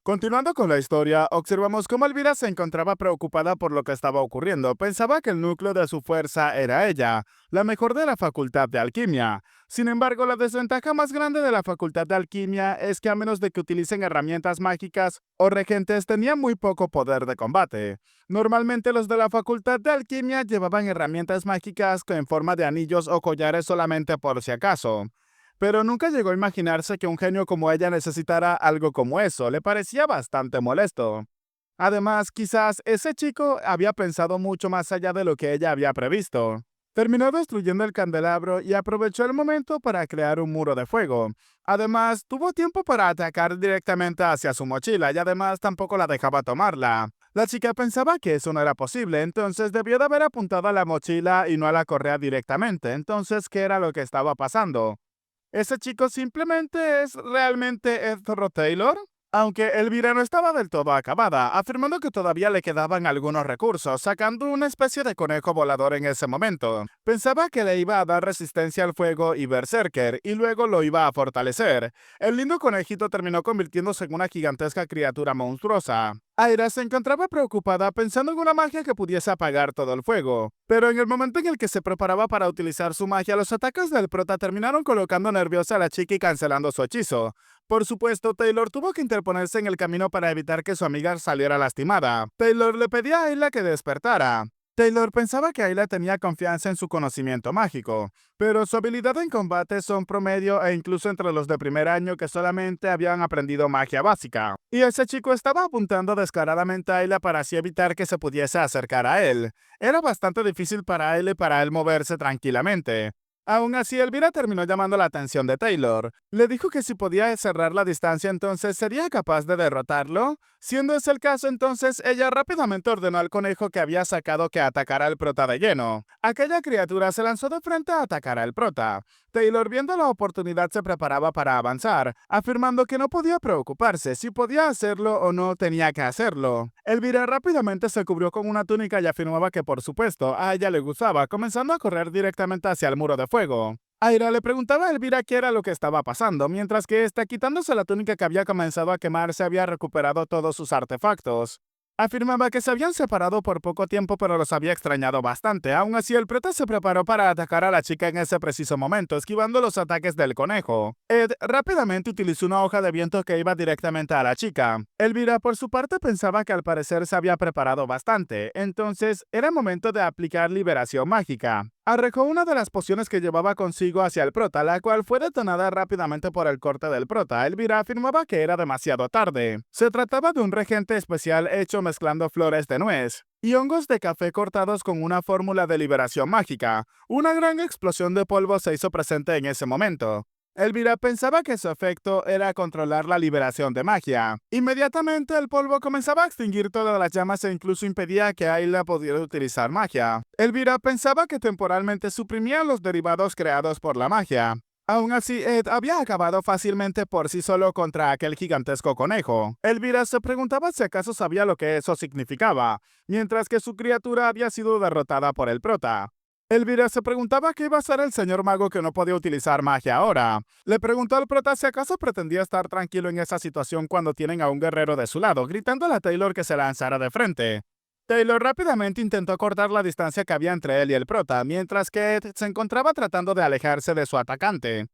Continuando con la historia, observamos cómo Elvira se encontraba preocupada por lo que estaba ocurriendo. Pensaba que el núcleo de su fuerza era ella, la mejor de la facultad de alquimia. Sin embargo, la desventaja más grande de la facultad de alquimia es que a menos de que utilicen herramientas mágicas o regentes, tenían muy poco poder de combate. Normalmente los de la facultad de alquimia llevaban herramientas mágicas en forma de anillos o collares solamente por si acaso. Pero nunca llegó a imaginarse que un genio como ella necesitara algo como eso, le parecía bastante molesto. Además, quizás ese chico había pensado mucho más allá de lo que ella había previsto. Terminó destruyendo el candelabro y aprovechó el momento para crear un muro de fuego. Además, tuvo tiempo para atacar directamente hacia su mochila y además tampoco la dejaba tomarla. La chica pensaba que eso no era posible, entonces debió de haber apuntado a la mochila y no a la correa directamente. Entonces, ¿qué era lo que estaba pasando? ¿Ese chico simplemente es realmente Ezra Taylor? Aunque Elvira no estaba del todo acabada, afirmando que todavía le quedaban algunos recursos, sacando una especie de conejo volador en ese momento. Pensaba que le iba a dar resistencia al fuego y berserker, y luego lo iba a fortalecer. El lindo conejito terminó convirtiéndose en una gigantesca criatura monstruosa. Aira se encontraba preocupada pensando en una magia que pudiese apagar todo el fuego, pero en el momento en el que se preparaba para utilizar su magia, los ataques del prota terminaron colocando nerviosa a la chica y cancelando su hechizo. Por supuesto, Taylor tuvo que interponerse en el camino para evitar que su amiga saliera lastimada. Taylor le pedía a Ayla que despertara. Taylor pensaba que Ayla tenía confianza en su conocimiento mágico, pero su habilidad en combate son promedio e incluso entre los de primer año que solamente habían aprendido magia básica. Y ese chico estaba apuntando descaradamente a Ayla para así evitar que se pudiese acercar a él. Era bastante difícil para Ayla y para él moverse tranquilamente. Aún así, Elvira terminó llamando la atención de Taylor. Le dijo que si podía cerrar la distancia, entonces sería capaz de derrotarlo. Siendo ese el caso, entonces ella rápidamente ordenó al conejo que había sacado que atacara al prota de lleno. Aquella criatura se lanzó de frente a atacar al prota. Taylor, viendo la oportunidad, se preparaba para avanzar, afirmando que no podía preocuparse si podía hacerlo o no tenía que hacerlo. Elvira rápidamente se cubrió con una túnica y afirmaba que, por supuesto, a ella le gustaba, comenzando a correr directamente hacia el muro de fuego. Aira le preguntaba a Elvira qué era lo que estaba pasando, mientras que ésta, quitándose la túnica que había comenzado a quemarse, había recuperado todos sus artefactos. Afirmaba que se habían separado por poco tiempo, pero los había extrañado bastante. Aún así, el prota se preparó para atacar a la chica en ese preciso momento, esquivando los ataques del conejo. Ed rápidamente utilizó una hoja de viento que iba directamente a la chica. Elvira, por su parte, pensaba que al parecer se había preparado bastante, entonces era momento de aplicar liberación mágica. Arrojó una de las pociones que llevaba consigo hacia el prota, la cual fue detonada rápidamente por el corte del prota. Elvira afirmaba que era demasiado tarde. Se trataba de un regente especial hecho mezclando flores de nuez y hongos de café cortados con una fórmula de liberación mágica. Una gran explosión de polvo se hizo presente en ese momento. Elvira pensaba que su efecto era controlar la liberación de magia. Inmediatamente el polvo comenzaba a extinguir todas las llamas e incluso impedía que Ayla pudiera utilizar magia. Elvira pensaba que temporalmente suprimía los derivados creados por la magia. Aún así, Ed había acabado fácilmente por sí solo contra aquel gigantesco conejo. Elvira se preguntaba si acaso sabía lo que eso significaba, mientras que su criatura había sido derrotada por el prota. Elvira se preguntaba qué iba a hacer el señor mago que no podía utilizar magia ahora. Le preguntó al prota si acaso pretendía estar tranquilo en esa situación cuando tienen a un guerrero de su lado, gritándole a Taylor que se lanzara de frente. Taylor rápidamente intentó cortar la distancia que había entre él y el prota, mientras que Ed se encontraba tratando de alejarse de su atacante.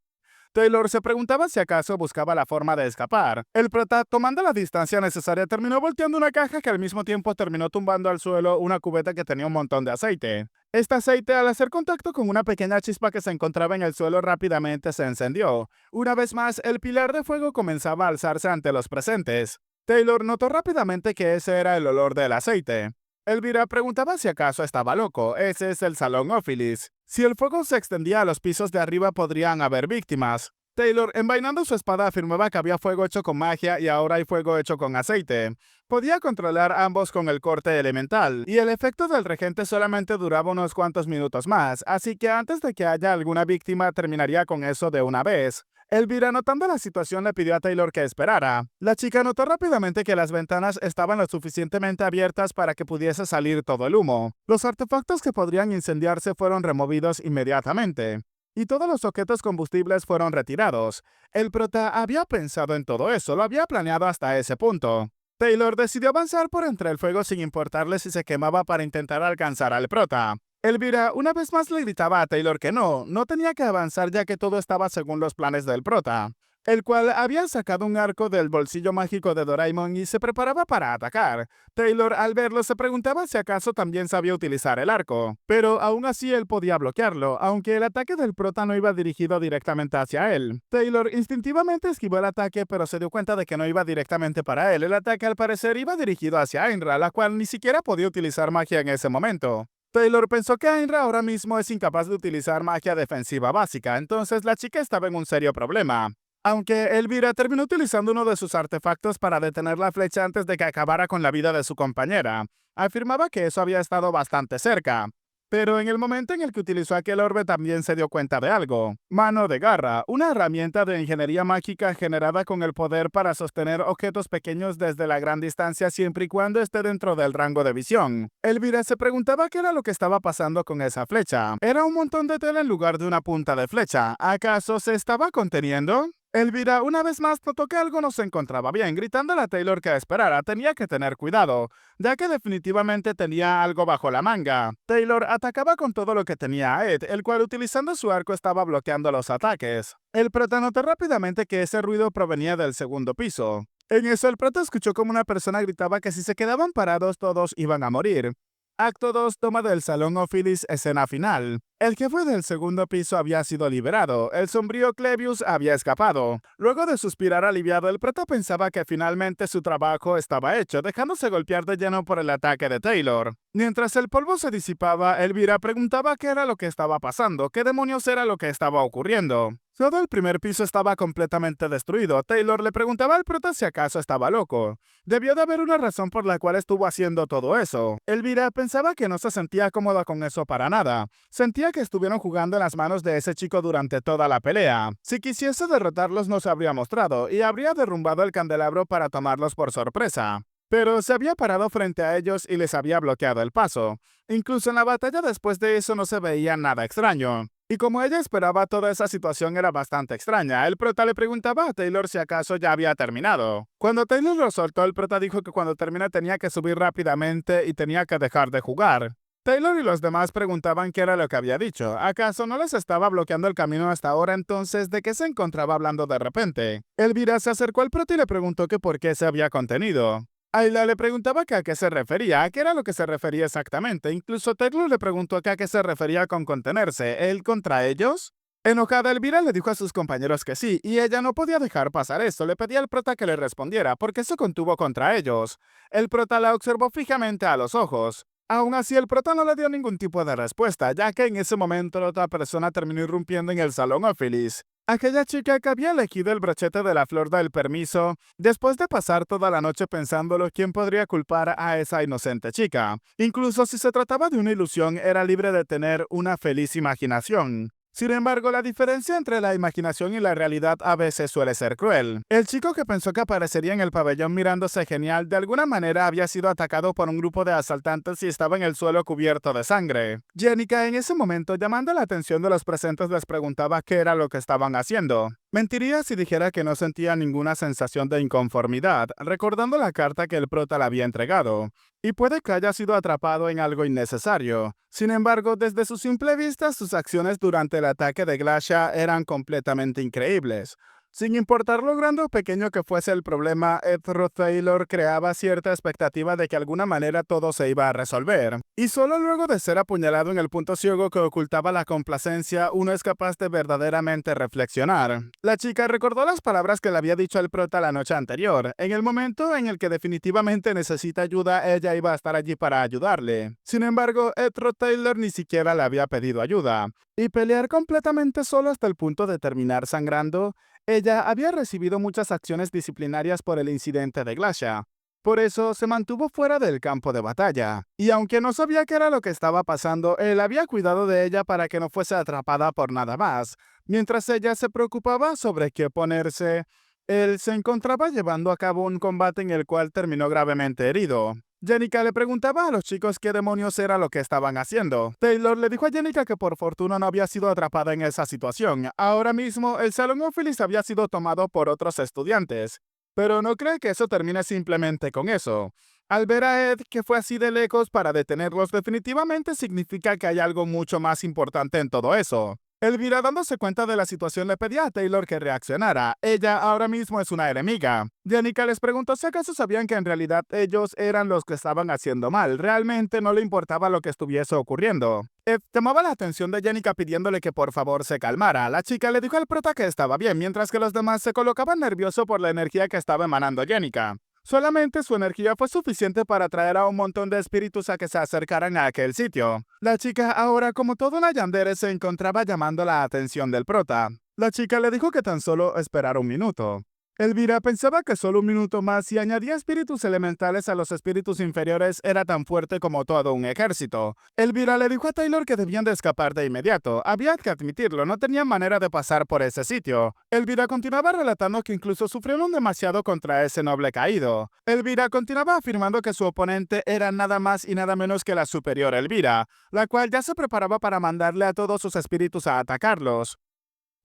Taylor se preguntaba si acaso buscaba la forma de escapar. El prota, tomando la distancia necesaria, terminó volteando una caja que al mismo tiempo terminó tumbando al suelo una cubeta que tenía un montón de aceite. Este aceite, al hacer contacto con una pequeña chispa que se encontraba en el suelo, rápidamente se encendió. Una vez más, el pilar de fuego comenzaba a alzarse ante los presentes. Taylor notó rápidamente que ese era el olor del aceite. Elvira preguntaba si acaso estaba loco. Ese es el Salón Ophilis. Si el fuego se extendía a los pisos de arriba, podrían haber víctimas. Taylor, envainando su espada, afirmaba que había fuego hecho con magia y ahora hay fuego hecho con aceite. Podía controlar ambos con el corte elemental, y el efecto del regente solamente duraba unos cuantos minutos más, así que antes de que haya alguna víctima terminaría con eso de una vez. Elvira, notando la situación, le pidió a Taylor que esperara. La chica notó rápidamente que las ventanas estaban lo suficientemente abiertas para que pudiese salir todo el humo. Los artefactos que podrían incendiarse fueron removidos inmediatamente. y todos los objetos combustibles fueron retirados. El prota había pensado en todo eso, lo había planeado hasta ese punto. Taylor decidió avanzar por entre el fuego sin importarle si se quemaba para intentar alcanzar al prota. Elvira una vez más le gritaba a Taylor que no tenía que avanzar ya que todo estaba según los planes del prota, el cual había sacado un arco del bolsillo mágico de Doraemon y se preparaba para atacar. Taylor al verlo se preguntaba si acaso también sabía utilizar el arco, pero aún así él podía bloquearlo, aunque el ataque del prota no iba dirigido directamente hacia él. Taylor instintivamente esquivó el ataque, pero se dio cuenta de que no iba directamente para él. El ataque al parecer iba dirigido hacia Ainra, la cual ni siquiera podía utilizar magia en ese momento. Taylor pensó que Ainra ahora mismo es incapaz de utilizar magia defensiva básica, entonces la chica estaba en un serio problema. Aunque Elvira terminó utilizando uno de sus artefactos para detener la flecha antes de que acabara con la vida de su compañera, afirmaba que eso había estado bastante cerca. Pero en el momento en el que utilizó aquel orbe también se dio cuenta de algo. Mano de garra, una herramienta de ingeniería mágica generada con el poder para sostener objetos pequeños desde la gran distancia siempre y cuando esté dentro del rango de visión. Elvira se preguntaba qué era lo que estaba pasando con esa flecha. Era un montón de tela en lugar de una punta de flecha. ¿Acaso se estaba conteniendo? Elvira una vez más notó que algo no se encontraba bien, gritándole a Taylor que esperara, tenía que tener cuidado, ya que definitivamente tenía algo bajo la manga. Taylor atacaba con todo lo que tenía a Ed, el cual utilizando su arco estaba bloqueando los ataques. El prota notó rápidamente que ese ruido provenía del segundo piso. En eso el prota escuchó como una persona gritaba que si se quedaban parados todos iban a morir. Acto 2, toma del Salón Ophilis, escena final. El jefe del segundo piso había sido liberado, el sombrío Clevius había escapado. Luego de suspirar aliviado, el prota pensaba que finalmente su trabajo estaba hecho, dejándose golpear de lleno por el ataque de Taylor. Mientras el polvo se disipaba, Elvira preguntaba qué era lo que estaba pasando, qué demonios era lo que estaba ocurriendo. Todo el primer piso estaba completamente destruido. Taylor le preguntaba al prota si acaso estaba loco. Debió de haber una razón por la cual estuvo haciendo todo eso. Elvira pensaba que no se sentía cómoda con eso para nada. Sentía que estuvieron jugando en las manos de ese chico durante toda la pelea. Si quisiese derrotarlos no se habría mostrado y habría derrumbado el candelabro para tomarlos por sorpresa. Pero se había parado frente a ellos y les había bloqueado el paso. Incluso en la batalla después de eso no se veía nada extraño. Y como ella esperaba, toda esa situación era bastante extraña. El prota le preguntaba a Taylor si acaso ya había terminado. Cuando Taylor lo soltó, el prota dijo que cuando termine tenía que subir rápidamente y tenía que dejar de jugar. Taylor y los demás preguntaban qué era lo que había dicho. ¿Acaso no les estaba bloqueando el camino hasta ahora entonces? ¿De qué se encontraba hablando de repente? Elvira se acercó al prota y le preguntó que por qué se había contenido. Ayla le preguntaba que a qué se refería, a qué era lo que se refería exactamente. Incluso Taylor le preguntó que a qué se refería con contenerse. ¿Él contra ellos? Enojada, Elvira le dijo a sus compañeros que sí, y ella no podía dejar pasar eso. Le pedía al prota que le respondiera, porque se contuvo contra ellos. El prota la observó fijamente a los ojos. Aún así, el prota no le dio ningún tipo de respuesta, ya que en ese momento la otra persona terminó irrumpiendo en el salón Ophilis. Aquella chica que había elegido el brochete de la flor del permiso, después de pasar toda la noche pensándolo, ¿quién podría culpar a esa inocente chica? Incluso si se trataba de una ilusión, era libre de tener una feliz imaginación. Sin embargo, la diferencia entre la imaginación y la realidad a veces suele ser cruel. El chico que pensó que aparecería en el pabellón mirándose genial, de alguna manera había sido atacado por un grupo de asaltantes y estaba en el suelo cubierto de sangre. Jenica en ese momento, llamando la atención de los presentes, les preguntaba qué era lo que estaban haciendo. Mentiría si dijera que no sentía ninguna sensación de inconformidad, recordando la carta que el prota le había entregado. Y puede que haya sido atrapado en algo innecesario. Sin embargo, desde su simple vista, sus acciones durante el ataque de Glacia eran completamente increíbles. Sin importar lo grande o pequeño que fuese el problema, Ezra Taylor creaba cierta expectativa de que de alguna manera todo se iba a resolver. Y solo luego de ser apuñalado en el punto ciego que ocultaba la complacencia, uno es capaz de verdaderamente reflexionar. La chica recordó las palabras que le había dicho el prota la noche anterior. En el momento en el que definitivamente necesita ayuda, ella iba a estar allí para ayudarle. Sin embargo, Ezra Taylor ni siquiera le había pedido ayuda. Y pelear completamente solo hasta el punto de terminar sangrando. Ella había recibido muchas acciones disciplinarias por el incidente de Glacia. Por eso se mantuvo fuera del campo de batalla. Y aunque no sabía qué era lo que estaba pasando, él había cuidado de ella para que no fuese atrapada por nada más. Mientras ella se preocupaba sobre qué ponerse, él se encontraba llevando a cabo un combate en el cual terminó gravemente herido. Jenica le preguntaba a los chicos qué demonios era lo que estaban haciendo. Taylor le dijo a Jenica que por fortuna no había sido atrapada en esa situación. Ahora mismo, el salón Ophilis había sido tomado por otros estudiantes. Pero no cree que eso termine simplemente con eso. Al ver a Ed que fue así de lejos para detenerlos, definitivamente significa que hay algo mucho más importante en todo eso. Elvira, dándose cuenta de la situación, le pedía a Taylor que reaccionara. Ella ahora mismo es una enemiga. Jenica les preguntó si acaso sabían que en realidad ellos eran los que estaban haciendo mal. Realmente no le importaba lo que estuviese ocurriendo. Ed llamaba la atención de Jenica pidiéndole que por favor se calmara. La chica le dijo al prota que estaba bien, mientras que los demás se colocaban nerviosos por la energía que estaba emanando Jenica. Solamente su energía fue suficiente para atraer a un montón de espíritus a que se acercaran a aquel sitio. La chica ahora, como toda una yandere, se encontraba llamando la atención del prota. La chica le dijo que tan solo esperara un minuto. Elvira pensaba que solo un minuto más si añadía espíritus elementales a los espíritus inferiores era tan fuerte como todo un ejército. Elvira le dijo a Taylor que debían de escapar de inmediato. Había que admitirlo, no tenían manera de pasar por ese sitio. Elvira continuaba relatando que incluso sufrieron demasiado contra ese noble caído. Elvira continuaba afirmando que su oponente era nada más y nada menos que la superior Elvira, la cual ya se preparaba para mandarle a todos sus espíritus a atacarlos.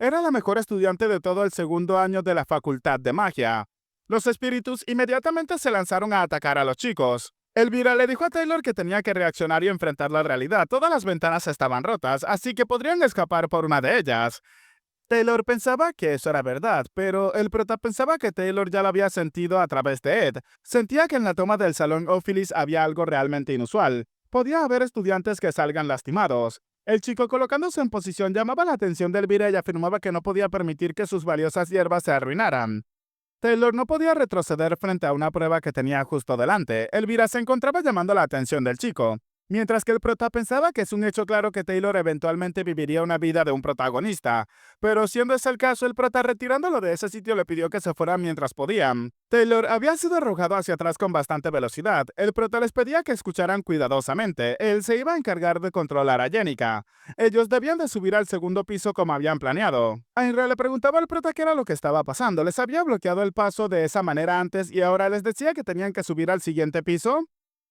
Era la mejor estudiante de todo el segundo año de la Facultad de Magia. Los espíritus inmediatamente se lanzaron a atacar a los chicos. Elvira le dijo a Taylor que tenía que reaccionar y enfrentar la realidad. Todas las ventanas estaban rotas, así que podrían escapar por una de ellas. Taylor pensaba que eso era verdad, pero el prota pensaba que Taylor ya lo había sentido a través de Ed. Sentía que en la toma del salón Ophilis había algo realmente inusual. Podía haber estudiantes que salgan lastimados. El chico, colocándose en posición, llamaba la atención de Elvira y afirmaba que no podía permitir que sus valiosas hierbas se arruinaran. Taylor no podía retroceder frente a una prueba que tenía justo delante. Elvira se encontraba llamando la atención del chico, mientras que el prota pensaba que es un hecho claro que Taylor eventualmente viviría una vida de un protagonista. Pero siendo ese el caso, el prota, retirándolo de ese sitio, le pidió que se fuera mientras podían. Taylor había sido arrojado hacia atrás con bastante velocidad. El prota les pedía que escucharan cuidadosamente. Él se iba a encargar de controlar a Jenica. Ellos debían de subir al segundo piso como habían planeado. Ainra le preguntaba al prota qué era lo que estaba pasando. Les había bloqueado el paso de esa manera antes y ahora les decía que tenían que subir al siguiente piso.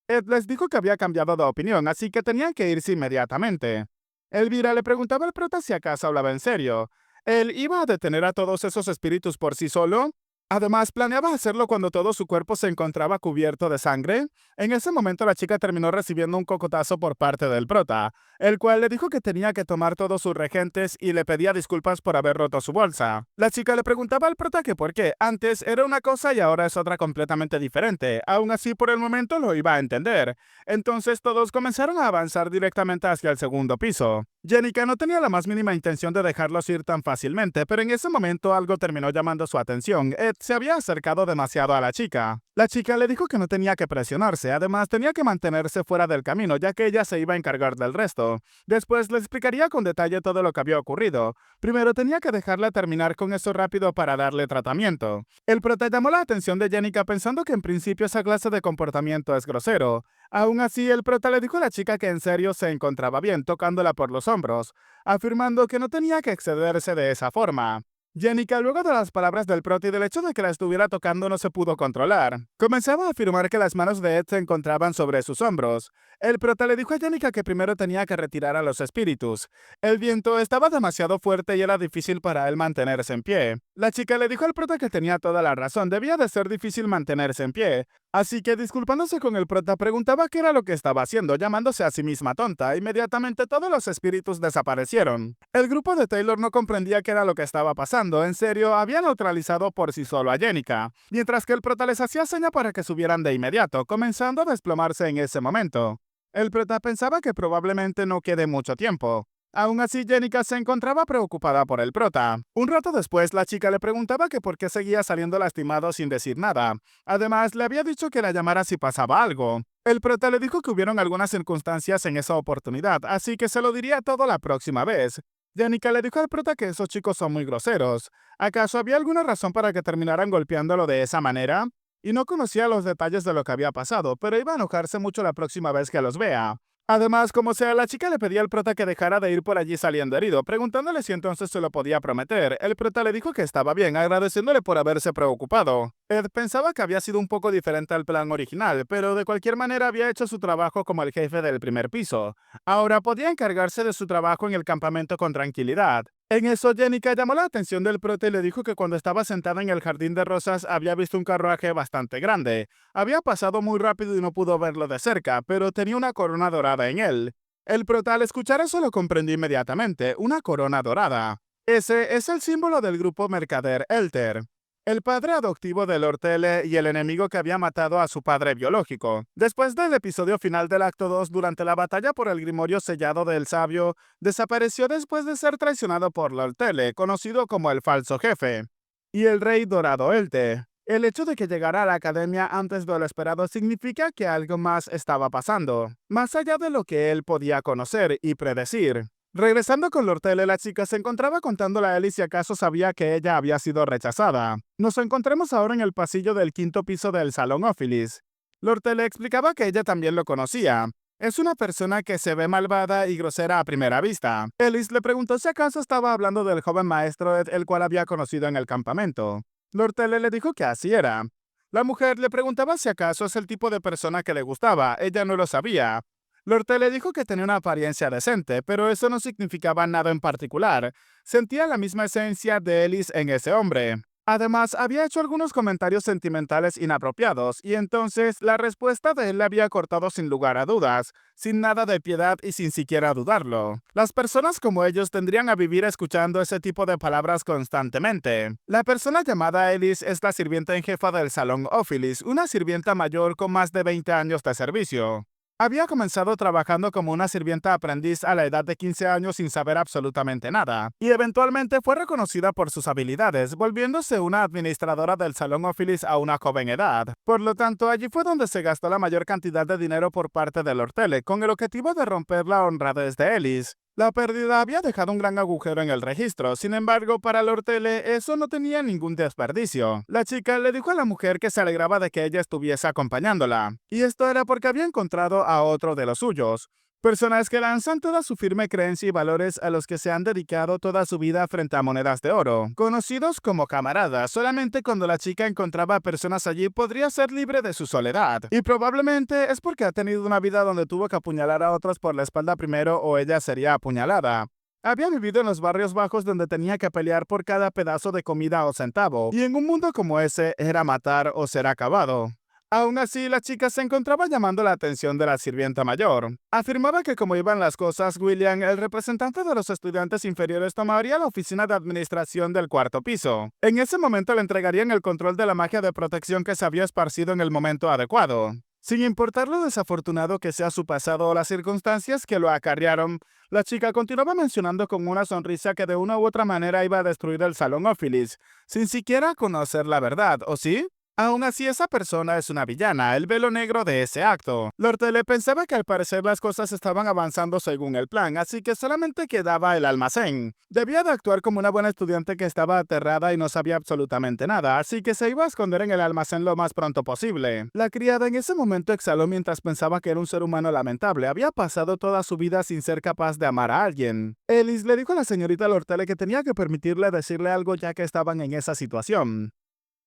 Ed les dijo que había cambiado de opinión, así que tenían que irse inmediatamente. Elvira le preguntaba al prota si acaso hablaba en serio. ¿Él iba a detener a todos esos espíritus por sí solo? Además, ¿planeaba hacerlo cuando todo su cuerpo se encontraba cubierto de sangre? En ese momento la chica terminó recibiendo un cocotazo por parte del prota, el cual le dijo que tenía que tomar todos sus regentes y le pedía disculpas por haber roto su bolsa. La chica le preguntaba al prota que por qué. Antes era una cosa y ahora es otra completamente diferente. Aún así, por el momento lo iba a entender. Entonces todos comenzaron a avanzar directamente hacia el segundo piso. Jenica no tenía la más mínima intención de dejarlos ir tan fácilmente, pero en ese momento algo terminó llamando su atención. Ed se había acercado demasiado a la chica. La chica le dijo que no tenía que presionarse, además tenía que mantenerse fuera del camino, ya que ella se iba a encargar del resto. Después le explicaría con detalle todo lo que había ocurrido. Primero tenía que dejarla terminar con eso rápido para darle tratamiento. El prota llamó la atención de Jenica pensando que en principio esa clase de comportamiento es grosero. Aún así, el prota le dijo a la chica que en serio se encontraba bien, tocándola por los hombros, afirmando que no tenía que excederse de esa forma. Jenica, luego de las palabras del prota y del hecho de que la estuviera tocando, no se pudo controlar. Comenzaba a afirmar que las manos de Ed se encontraban sobre sus hombros. El prota le dijo a Jenica que primero tenía que retirar a los espíritus. El viento estaba demasiado fuerte y era difícil para él mantenerse en pie. La chica le dijo al prota que tenía toda la razón, debía de ser difícil mantenerse en pie. Así que, disculpándose con el prota, preguntaba qué era lo que estaba haciendo, llamándose a sí misma tonta. Inmediatamente todos los espíritus desaparecieron. El grupo de Taylor no comprendía qué era lo que estaba pasando. En serio, había neutralizado por sí solo a Jenica, mientras que el prota les hacía seña para que subieran de inmediato, comenzando a desplomarse en ese momento. El prota pensaba que probablemente no quede mucho tiempo. Aún así, Jenica se encontraba preocupada por el prota. Un rato después, la chica le preguntaba que por qué seguía saliendo lastimado sin decir nada. Además, le había dicho que la llamara si pasaba algo. El prota le dijo que hubieron algunas circunstancias en esa oportunidad, así que se lo diría todo la próxima vez. Jenica le dijo al prota que esos chicos son muy groseros. ¿Acaso había alguna razón para que terminaran golpeándolo de esa manera? Y no conocía los detalles de lo que había pasado, pero iba a enojarse mucho la próxima vez que los vea. Además, como sea, la chica le pedía al prota que dejara de ir por allí saliendo herido, preguntándole si entonces se lo podía prometer. El prota le dijo que estaba bien, agradeciéndole por haberse preocupado. Ed pensaba que había sido un poco diferente al plan original, pero de cualquier manera había hecho su trabajo como el jefe del primer piso. Ahora podía encargarse de su trabajo en el campamento con tranquilidad. En eso, Jenica llamó la atención del prota y le dijo que cuando estaba sentada en el jardín de rosas había visto un carruaje bastante grande. Había pasado muy rápido y no pudo verlo de cerca, pero tenía una corona dorada en él. El prota al escuchar eso lo comprendió inmediatamente, una corona dorada. Ese es el símbolo del grupo mercader Elter, el padre adoptivo de Lord Tele y el enemigo que había matado a su padre biológico. Después del episodio final del acto 2, durante la batalla por el grimorio sellado del sabio, desapareció después de ser traicionado por Lord Tele, conocido como el falso jefe, y el rey dorado Elte. El hecho de que llegara a la academia antes de lo esperado significa que algo más estaba pasando, más allá de lo que él podía conocer y predecir. Regresando con Lortele, la chica se encontraba contándole a Ellie si acaso sabía que ella había sido rechazada. Nos encontremos ahora en el pasillo del quinto piso del Salón Ophilis. Lortele explicaba que ella también lo conocía. Es una persona que se ve malvada y grosera a primera vista. Ellis le preguntó si acaso estaba hablando del joven maestro Ed, el cual había conocido en el campamento. Lortele le dijo que así era. La mujer le preguntaba si acaso es el tipo de persona que le gustaba. Ella no lo sabía. Lortele dijo que tenía una apariencia decente, pero eso no significaba nada en particular. Sentía la misma esencia de Ellis en ese hombre. Además, había hecho algunos comentarios sentimentales inapropiados, y entonces la respuesta de él le había cortado sin lugar a dudas, sin nada de piedad y sin siquiera dudarlo. Las personas como ellos tendrían a vivir escuchando ese tipo de palabras constantemente. La persona llamada Ellis es la sirvienta en jefa del Salón Ophilis, una sirvienta mayor con más de 20 años de servicio. Había comenzado trabajando como una sirvienta aprendiz a la edad de 15 años sin saber absolutamente nada, y eventualmente fue reconocida por sus habilidades, volviéndose una administradora del Salón Ophilis a una joven edad. Por lo tanto, allí fue donde se gastó la mayor cantidad de dinero por parte de Lord Tele, con el objetivo de romper la honradez de Ellis. La pérdida había dejado un gran agujero en el registro, sin embargo, para Lord Tele eso no tenía ningún desperdicio. La chica le dijo a la mujer que se alegraba de que ella estuviese acompañándola, y esto era porque había encontrado a otro de los suyos. Personas que lanzan toda su firme creencia y valores a los que se han dedicado toda su vida frente a monedas de oro, conocidos como camaradas. Solamente cuando la chica encontraba a personas allí podría ser libre de su soledad. Y probablemente es porque ha tenido una vida donde tuvo que apuñalar a otros por la espalda primero o ella sería apuñalada. Había vivido en los barrios bajos donde tenía que pelear por cada pedazo de comida o centavo, y en un mundo como ese era matar o ser acabado. Aún así, la chica se encontraba llamando la atención de la sirvienta mayor. Afirmaba que como iban las cosas, William, el representante de los estudiantes inferiores, tomaría la oficina de administración del cuarto piso. En ese momento le entregarían el control de la magia de protección que se había esparcido en el momento adecuado. Sin importar lo desafortunado que sea su pasado o las circunstancias que lo acarrearon, la chica continuaba mencionando con una sonrisa que de una u otra manera iba a destruir el Salón Ophilis, sin siquiera conocer la verdad, ¿o sí? Aún así, esa persona es una villana, el velo negro de ese acto. Lord Tele pensaba que al parecer las cosas estaban avanzando según el plan, así que solamente quedaba el almacén. Debía de actuar como una buena estudiante que estaba aterrada y no sabía absolutamente nada, así que se iba a esconder en el almacén lo más pronto posible. La criada en ese momento exhaló mientras pensaba que era un ser humano lamentable. Había pasado toda su vida sin ser capaz de amar a alguien. Ellis le dijo a la señorita Lord Tele que tenía que permitirle decirle algo ya que estaban en esa situación,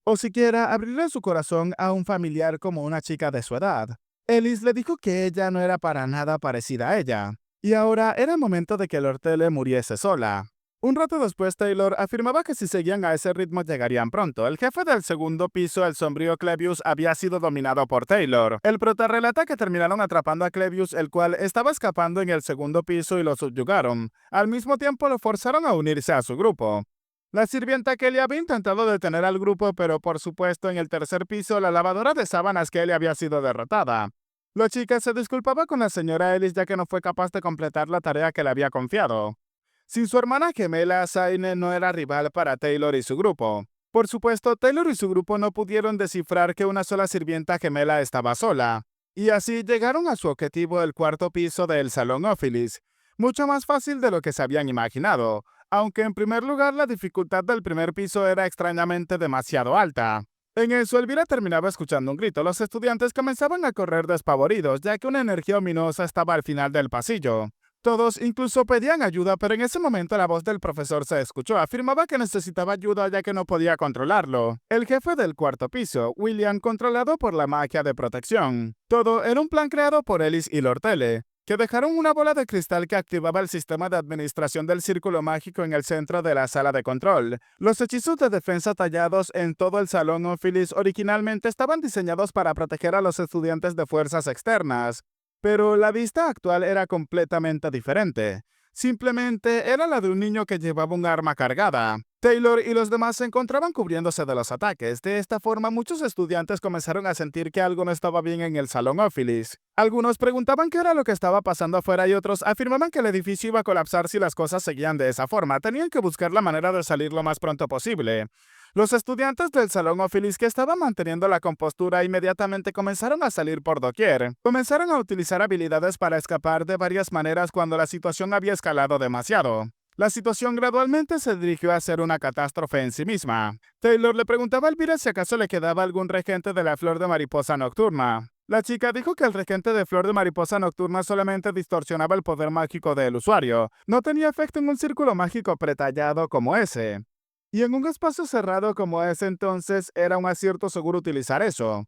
o siquiera abrirle su corazón a un familiar como una chica de su edad. Ellis le dijo que ella no era para nada parecida a ella, y ahora era el momento de que Lord Tele muriese sola. Un rato después, Taylor afirmaba que si seguían a ese ritmo llegarían pronto. El jefe del segundo piso, el sombrío Clevius, había sido dominado por Taylor. El prota relata que terminaron atrapando a Clevius, el cual estaba escapando en el segundo piso, y lo subyugaron. Al mismo tiempo lo forzaron a unirse a su grupo. La sirvienta Kelly había intentado detener al grupo, pero por supuesto en el tercer piso la lavadora de sábanas Kelly había sido derrotada. La chica se disculpaba con la señora Ellis ya que no fue capaz de completar la tarea que le había confiado. Sin su hermana gemela, Zaine no era rival para Taylor y su grupo. Por supuesto, Taylor y su grupo no pudieron descifrar que una sola sirvienta gemela estaba sola, y así llegaron a su objetivo, el cuarto piso del Salón Ophilis, mucho más fácil de lo que se habían imaginado, aunque en primer lugar la dificultad del primer piso era extrañamente demasiado alta. En eso, Elvira terminaba escuchando un grito. Los estudiantes comenzaban a correr despavoridos, ya que una energía ominosa estaba al final del pasillo. Todos incluso pedían ayuda, pero en ese momento la voz del profesor se escuchó. Afirmaba que necesitaba ayuda ya que no podía controlarlo. El jefe del cuarto piso, William, controlado por la magia de protección. Todo era un plan creado por Ellis y Lortele, que dejaron una bola de cristal que activaba el sistema de administración del círculo mágico en el centro de la sala de control. Los hechizos de defensa tallados en todo el salón Ophilis originalmente estaban diseñados para proteger a los estudiantes de fuerzas externas, pero la vista actual era completamente diferente. Simplemente era la de un niño que llevaba un arma cargada. Taylor y los demás se encontraban cubriéndose de los ataques. De esta forma, muchos estudiantes comenzaron a sentir que algo no estaba bien en el salón Ophilis. Algunos preguntaban qué era lo que estaba pasando afuera y otros afirmaban que el edificio iba a colapsar si las cosas seguían de esa forma. Tenían que buscar la manera de salir lo más pronto posible. Los estudiantes del salón Ophilis que estaban manteniendo la compostura inmediatamente comenzaron a salir por doquier. Comenzaron a utilizar habilidades para escapar de varias maneras cuando la situación había escalado demasiado. La situación gradualmente se dirigió a ser una catástrofe en sí misma. Taylor le preguntaba a Elvira si acaso le quedaba algún regente de la flor de mariposa nocturna. La chica dijo que el regente de flor de mariposa nocturna solamente distorsionaba el poder mágico del usuario. No tenía efecto en un círculo mágico pretallado como ese. Y en un espacio cerrado como ese entonces era un acierto seguro utilizar eso.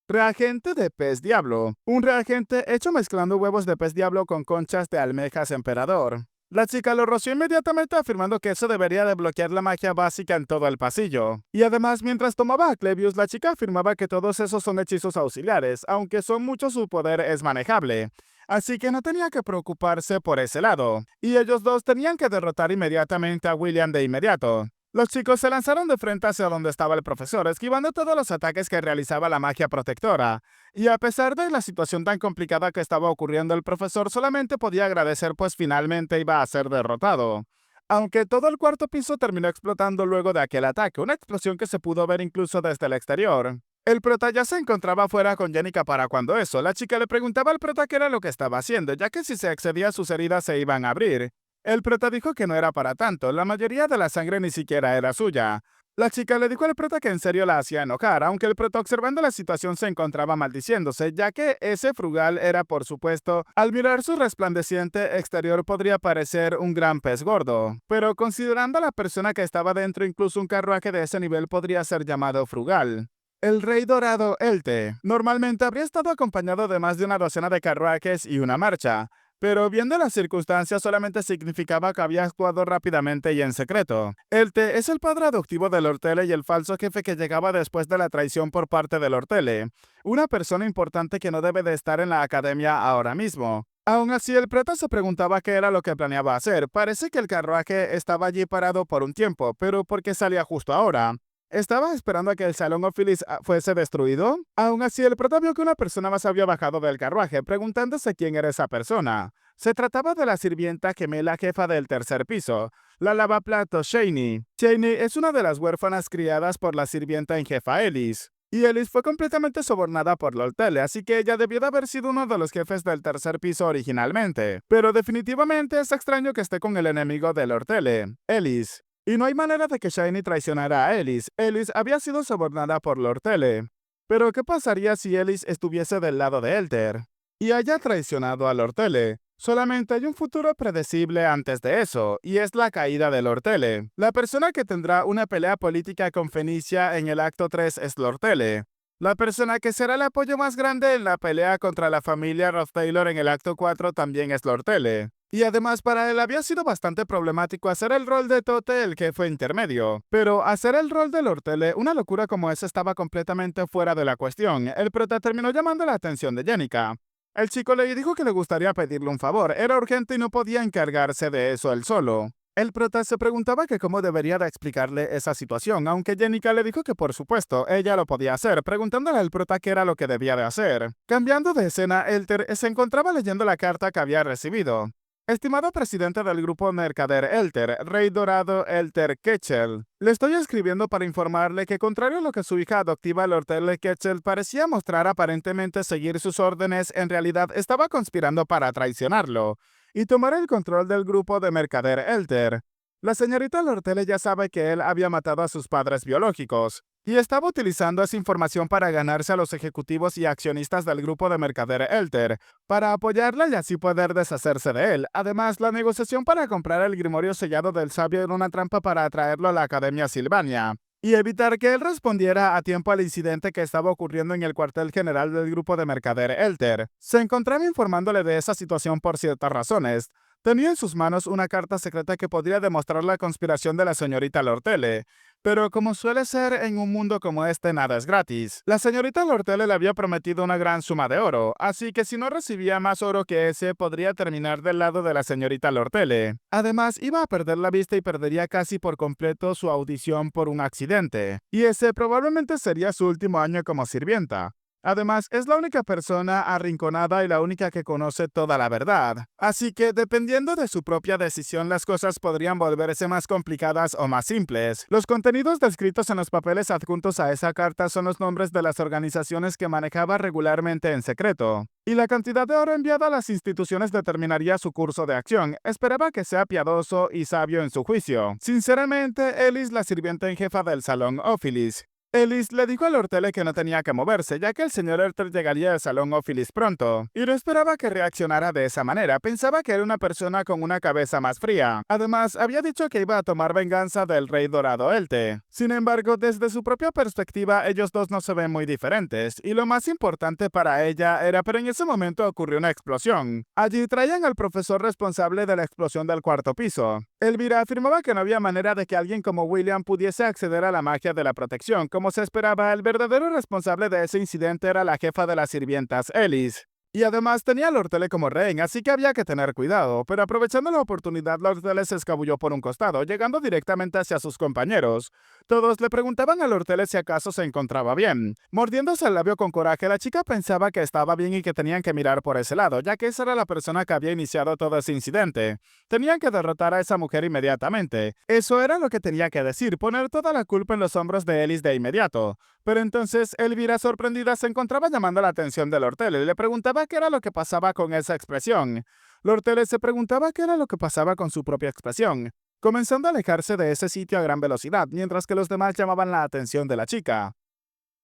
Reagente de pez diablo. Un reagente hecho mezclando huevos de pez diablo con conchas de almejas emperador. La chica lo roció inmediatamente afirmando que eso debería de bloquear la magia básica en todo el pasillo. Y además, mientras tomaba a Clevius, la chica afirmaba que todos esos son hechizos auxiliares, aunque son muchos su poder es manejable. Así que no tenía que preocuparse por ese lado. Y ellos dos tenían que derrotar inmediatamente a William de inmediato. Los chicos se lanzaron de frente hacia donde estaba el profesor, esquivando todos los ataques que realizaba la magia protectora. Y a pesar de la situación tan complicada que estaba ocurriendo, el profesor solamente podía agradecer pues finalmente iba a ser derrotado. Aunque todo el cuarto piso terminó explotando luego de aquel ataque, una explosión que se pudo ver incluso desde el exterior. El prota ya se encontraba afuera con Jenica para cuando eso. La chica le preguntaba al prota qué era lo que estaba haciendo, ya que si se excedía sus heridas se iban a abrir. El prota dijo que no era para tanto, la mayoría de la sangre ni siquiera era suya. La chica le dijo al prota que en serio la hacía enojar, aunque el prota observando la situación se encontraba maldiciéndose, ya que ese frugal era, por supuesto, al mirar su resplandeciente exterior podría parecer un gran pez gordo. Pero considerando a la persona que estaba dentro, incluso un carruaje de ese nivel podría ser llamado frugal. El rey dorado Elte normalmente habría estado acompañado de más de una docena de carruajes y una marcha, pero viendo las circunstancias solamente significaba que había actuado rápidamente y en secreto. Elte es el padre adoptivo de Lortele y el falso jefe que llegaba después de la traición por parte de Lortele, una persona importante que no debe de estar en la academia ahora mismo. Aún así, el prota se preguntaba qué era lo que planeaba hacer. Parece que el carruaje estaba allí parado por un tiempo, pero ¿por qué salía justo ahora? ¿Estaba esperando a que el salón Ophilis fuese destruido? Aún así, el prota vio que una persona más había bajado del carruaje, preguntándose quién era esa persona. Se trataba de la sirvienta gemela jefa del tercer piso, la lavaplatos Shani. Shani es una de las huérfanas criadas por la sirvienta en jefa Ellis. Y Ellis fue completamente sobornada por Lortele, así que ella debió de haber sido uno de los jefes del tercer piso originalmente. Pero definitivamente es extraño que esté con el enemigo de Lortele, Ellis. Y no hay manera de que Shani traicionara a Ellis. Ellis había sido sobornada por Lortele. Pero ¿qué pasaría si Ellis estuviese del lado de Elter y haya traicionado a Lortele? Solamente hay un futuro predecible antes de eso, y es la caída de Lortele. La persona que tendrá una pelea política con Fenicia en el acto 3 es Lortele. La persona que será el apoyo más grande en la pelea contra la familia Roth Taylor en el acto 4 también es Lortele. Y además para él había sido bastante problemático hacer el rol de Tote el jefe intermedio. Pero hacer el rol de Lortele, una locura como esa estaba completamente fuera de la cuestión. El prota terminó llamando la atención de Jenica. El chico le dijo que le gustaría pedirle un favor, era urgente y no podía encargarse de eso él solo. El prota se preguntaba que cómo debería de explicarle esa situación, aunque Jenica le dijo que por supuesto, ella lo podía hacer, preguntándole al prota qué era lo que debía de hacer. Cambiando de escena, Elter se encontraba leyendo la carta que había recibido. Estimado presidente del grupo Mercader Elter, Rey Dorado Elter Ketchel, le estoy escribiendo para informarle que contrario a lo que su hija adoptiva Lortele Ketchel parecía mostrar aparentemente seguir sus órdenes, en realidad estaba conspirando para traicionarlo y tomar el control del grupo de Mercader Elter. La señorita Lortele ya sabe que él había matado a sus padres biológicos y estaba utilizando esa información para ganarse a los ejecutivos y accionistas del grupo de mercader Elter, para apoyarla y así poder deshacerse de él. Además, la negociación para comprar el grimorio sellado del sabio era una trampa para atraerlo a la Academia Silvania y evitar que él respondiera a tiempo al incidente que estaba ocurriendo en el cuartel general del grupo de mercader Elter. Se encontraba informándole de esa situación por ciertas razones. Tenía en sus manos una carta secreta que podría demostrar la conspiración de la señorita Lortele, pero como suele ser en un mundo como este, nada es gratis. La señorita Lortele le había prometido una gran suma de oro, así que si no recibía más oro que ese, podría terminar del lado de la señorita Lortele. Además, iba a perder la vista y perdería casi por completo su audición por un accidente, y ese probablemente sería su último año como sirvienta. Además, es la única persona arrinconada y la única que conoce toda la verdad. Así que, dependiendo de su propia decisión, las cosas podrían volverse más complicadas o más simples. Los contenidos descritos en los papeles adjuntos a esa carta son los nombres de las organizaciones que manejaba regularmente en secreto. Y la cantidad de oro enviada a las instituciones determinaría su curso de acción. Esperaba que sea piadoso y sabio en su juicio. Sinceramente, Ellis, la sirvienta en jefa del salón Ophilis, Ellis le dijo a Lortele que no tenía que moverse, ya que el señor Elter llegaría al salón Ophilis pronto, y no esperaba que reaccionara de esa manera. Pensaba que era una persona con una cabeza más fría. Además, había dicho que iba a tomar venganza del rey dorado Elte. Sin embargo, desde su propia perspectiva, ellos dos no se ven muy diferentes, y lo más importante para ella era, pero en ese momento ocurrió una explosión. Allí traían al profesor responsable de la explosión del cuarto piso. Elvira afirmaba que no había manera de que alguien como William pudiese acceder a la magia de la protección. Como se esperaba, el verdadero responsable de ese incidente era la jefa de las sirvientas, Ellis. Y además tenía a Lortele como rehén, así que había que tener cuidado, pero aprovechando la oportunidad, Lortele se escabulló por un costado, llegando directamente hacia sus compañeros. Todos le preguntaban a Lortele si acaso se encontraba bien. Mordiéndose el labio con coraje, la chica pensaba que estaba bien y que tenían que mirar por ese lado, ya que esa era la persona que había iniciado todo ese incidente. Tenían que derrotar a esa mujer inmediatamente. Eso era lo que tenía que decir, poner toda la culpa en los hombros de Ellis de inmediato. Pero entonces Elvira, sorprendida, se encontraba llamando la atención de Lortele y le preguntaba qué era lo que pasaba con esa expresión. Lortele se preguntaba qué era lo que pasaba con su propia expresión, comenzando a alejarse de ese sitio a gran velocidad, mientras que los demás llamaban la atención de la chica.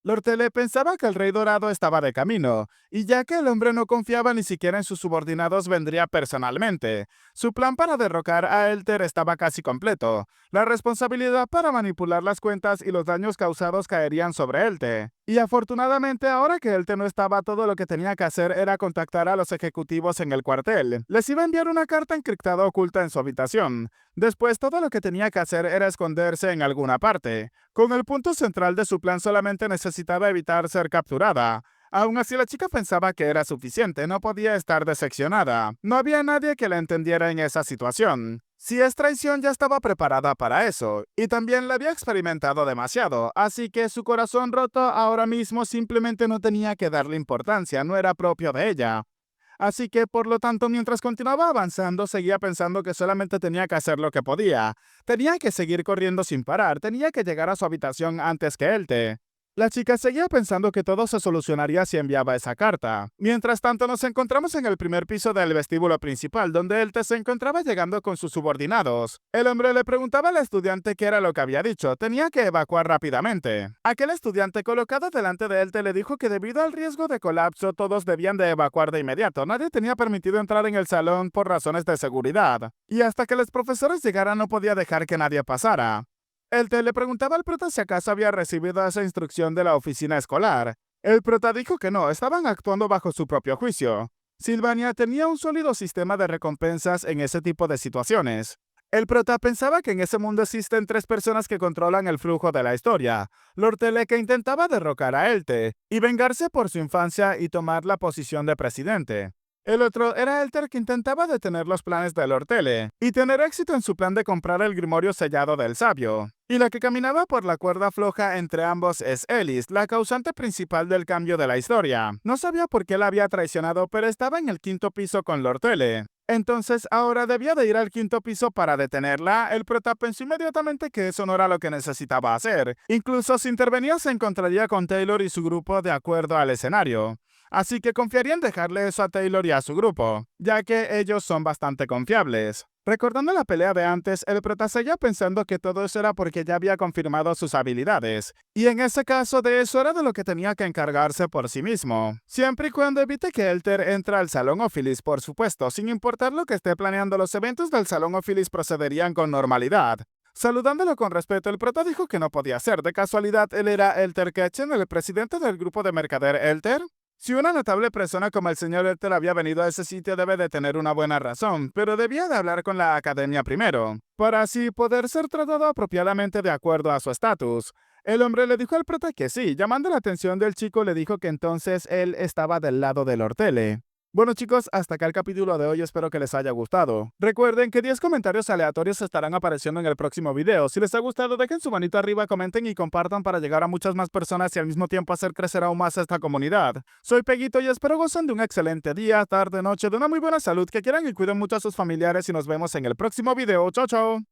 Lortele pensaba que el rey dorado estaba de camino, y ya que el hombre no confiaba ni siquiera en sus subordinados, vendría personalmente. Su plan para derrocar a Elter estaba casi completo. La responsabilidad para manipular las cuentas y los daños causados caerían sobre Elter. Y afortunadamente, ahora que Elter no estaba, todo lo que tenía que hacer era contactar a los ejecutivos en el cuartel. Les iba a enviar una carta encriptada oculta en su habitación. Después, todo lo que tenía que hacer era esconderse en alguna parte. Con el punto central de su plan, solamente necesitaba evitar ser capturada. Aún así, la chica pensaba que era suficiente, no podía estar decepcionada. No había nadie que la entendiera en esa situación. Si es traición, ya estaba preparada para eso, y también la había experimentado demasiado, así que su corazón roto ahora mismo simplemente no tenía que darle importancia, no era propio de ella. Así que, por lo tanto, mientras continuaba avanzando, seguía pensando que solamente tenía que hacer lo que podía. Tenía que seguir corriendo sin parar, tenía que llegar a su habitación antes que Elte. La chica seguía pensando que todo se solucionaría si enviaba esa carta. Mientras tanto, nos encontramos en el primer piso del vestíbulo principal, donde Elte se encontraba llegando con sus subordinados. El hombre le preguntaba al estudiante qué era lo que había dicho. Tenía que evacuar rápidamente. Aquel estudiante colocado delante de Elte le dijo que debido al riesgo de colapso, todos debían de evacuar de inmediato. Nadie tenía permitido entrar en el salón por razones de seguridad. Y hasta que los profesores llegaran, no podía dejar que nadie pasara. Elte le preguntaba al prota si acaso había recibido esa instrucción de la oficina escolar. El prota dijo que no, estaban actuando bajo su propio juicio. Silvania tenía un sólido sistema de recompensas en ese tipo de situaciones. El prota pensaba que en ese mundo existen tres personas que controlan el flujo de la historia. Lortele, que intentaba derrocar a Elte y vengarse por su infancia y tomar la posición de presidente. El otro era Elter, que intentaba detener los planes de Lortele y tener éxito en su plan de comprar el grimorio sellado del sabio. Y la que caminaba por la cuerda floja entre ambos es Ellis, la causante principal del cambio de la historia. No sabía por qué la había traicionado, pero estaba en el quinto piso con Lortele. Entonces ahora debía de ir al quinto piso para detenerla. El prota pensó inmediatamente que eso no era lo que necesitaba hacer. Incluso si intervenía se encontraría con Taylor y su grupo de acuerdo al escenario. Así que confiaría en dejarle eso a Taylor y a su grupo, ya que ellos son bastante confiables. Recordando la pelea de antes, el prota seguía pensando que todo eso era porque ya había confirmado sus habilidades, y en ese caso de eso era de lo que tenía que encargarse por sí mismo, siempre y cuando evite que Elter entre al Salón Ophilis, por supuesto, sin importar lo que esté planeando. Los eventos del Salón Ophilis procederían con normalidad. Saludándolo con respeto, el prota dijo que no podía ser. ¿De casualidad él era Elter Ketchen, el presidente del grupo de mercader Elter? Si una notable persona como el señor Elter había venido a ese sitio, debe de tener una buena razón, pero debía de hablar con la academia primero, para así poder ser tratado apropiadamente de acuerdo a su estatus. El hombre le dijo al prota que sí. Llamando la atención del chico, le dijo que entonces él estaba del lado del Ortele. Bueno chicos, hasta acá el capítulo de hoy, espero que les haya gustado. Recuerden que 10 comentarios aleatorios estarán apareciendo en el próximo video. Si les ha gustado, dejen su manito arriba, comenten y compartan para llegar a muchas más personas y al mismo tiempo hacer crecer aún más esta comunidad. Soy Peguito y espero gocen de un excelente día, tarde, noche, de una muy buena salud, que quieran y cuiden mucho a sus familiares y nos vemos en el próximo video. Chao, chao.